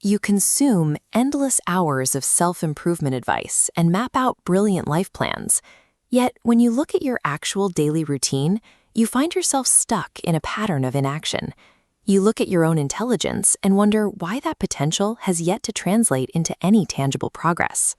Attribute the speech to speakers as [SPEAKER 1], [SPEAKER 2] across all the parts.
[SPEAKER 1] You consume endless hours of self-improvement advice and map out brilliant life plans. Yet, when you look at your actual daily routine, you find yourself stuck in a pattern of inaction. You look at your own intelligence and wonder why that potential has yet to translate into any tangible progress.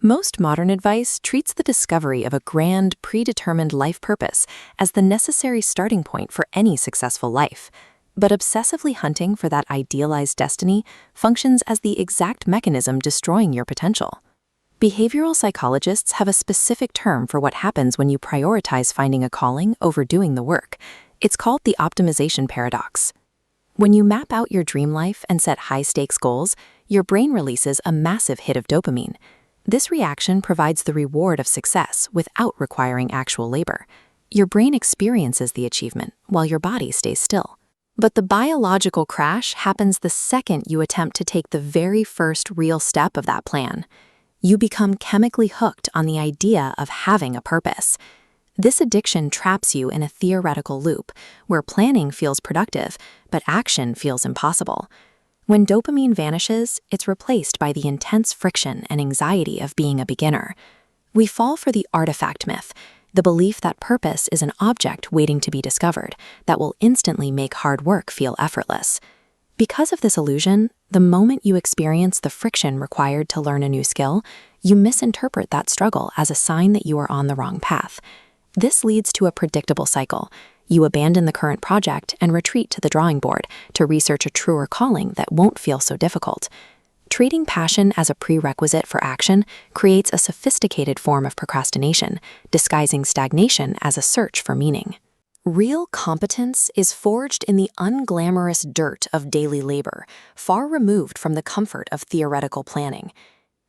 [SPEAKER 1] Most modern advice treats the discovery of a grand, predetermined life purpose as the necessary starting point for any successful life. But obsessively hunting for that idealized destiny functions as the exact mechanism destroying your potential. Behavioral psychologists have a specific term for what happens when you prioritize finding a calling over doing the work. It's called the optimization paradox. When you map out your dream life and set high-stakes goals, your brain releases a massive hit of dopamine. This reaction provides the reward of success without requiring actual labor. Your brain experiences the achievement while your body stays still. But the biological crash happens the second you attempt to take the very first real step of that plan. You become chemically hooked on the idea of having a purpose. This addiction traps you in a theoretical loop where planning feels productive, but action feels impossible. When dopamine vanishes, it's replaced by the intense friction and anxiety of being a beginner. We fall for the artifact myth, the belief that purpose is an object waiting to be discovered that will instantly make hard work feel effortless. Because of this illusion, the moment you experience the friction required to learn a new skill, you misinterpret that struggle as a sign that you are on the wrong path. This leads to a predictable cycle. You abandon the current project and retreat to the drawing board to research a truer calling that won't feel so difficult. Treating passion as a prerequisite for action creates a sophisticated form of procrastination, disguising stagnation as a search for meaning. Real competence is forged in the unglamorous dirt of daily labor, far removed from the comfort of theoretical planning.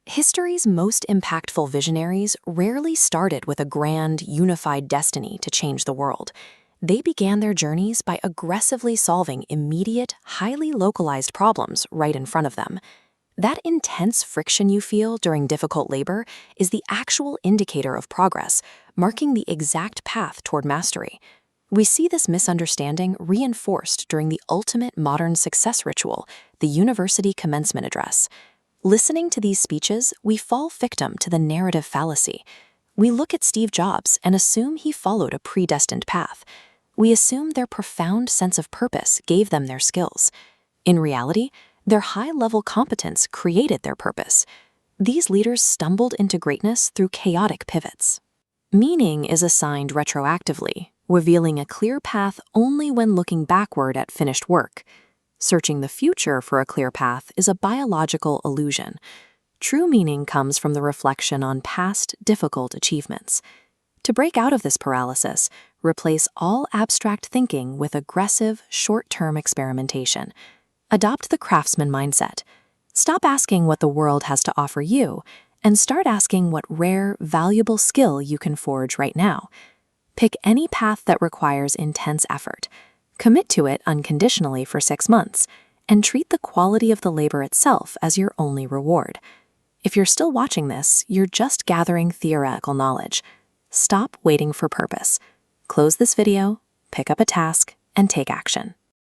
[SPEAKER 1] History's most impactful visionaries rarely started with a grand, unified destiny to change the world. They began their journeys by aggressively solving immediate, highly localized problems right in front of them. That intense friction you feel during difficult labor is the actual indicator of progress, marking the exact path toward mastery. We see this misunderstanding reinforced during the ultimate modern success ritual, the university commencement address. Listening to these speeches, we fall victim to the narrative fallacy. We look at Steve Jobs and assume he followed a predestined path. We assume their profound sense of purpose gave them their skills. In reality, their high-level competence created their purpose. These leaders stumbled into greatness through chaotic pivots. Meaning is assigned retroactively, revealing a clear path only when looking backward at finished work. Searching the future for a clear path is a biological illusion. True meaning comes from the reflection on past, difficult achievements. To break out of this paralysis, replace all abstract thinking with aggressive, short-term experimentation. Adopt the craftsman mindset. Stop asking what the world has to offer you, and start asking what rare, valuable skill you can forge right now. Pick any path that requires intense effort. Commit to it unconditionally for 6 months, and treat the quality of the labor itself as your only reward. If you're still watching this, you're just gathering theoretical knowledge. Stop waiting for purpose. Close this video, pick up a task, and take action.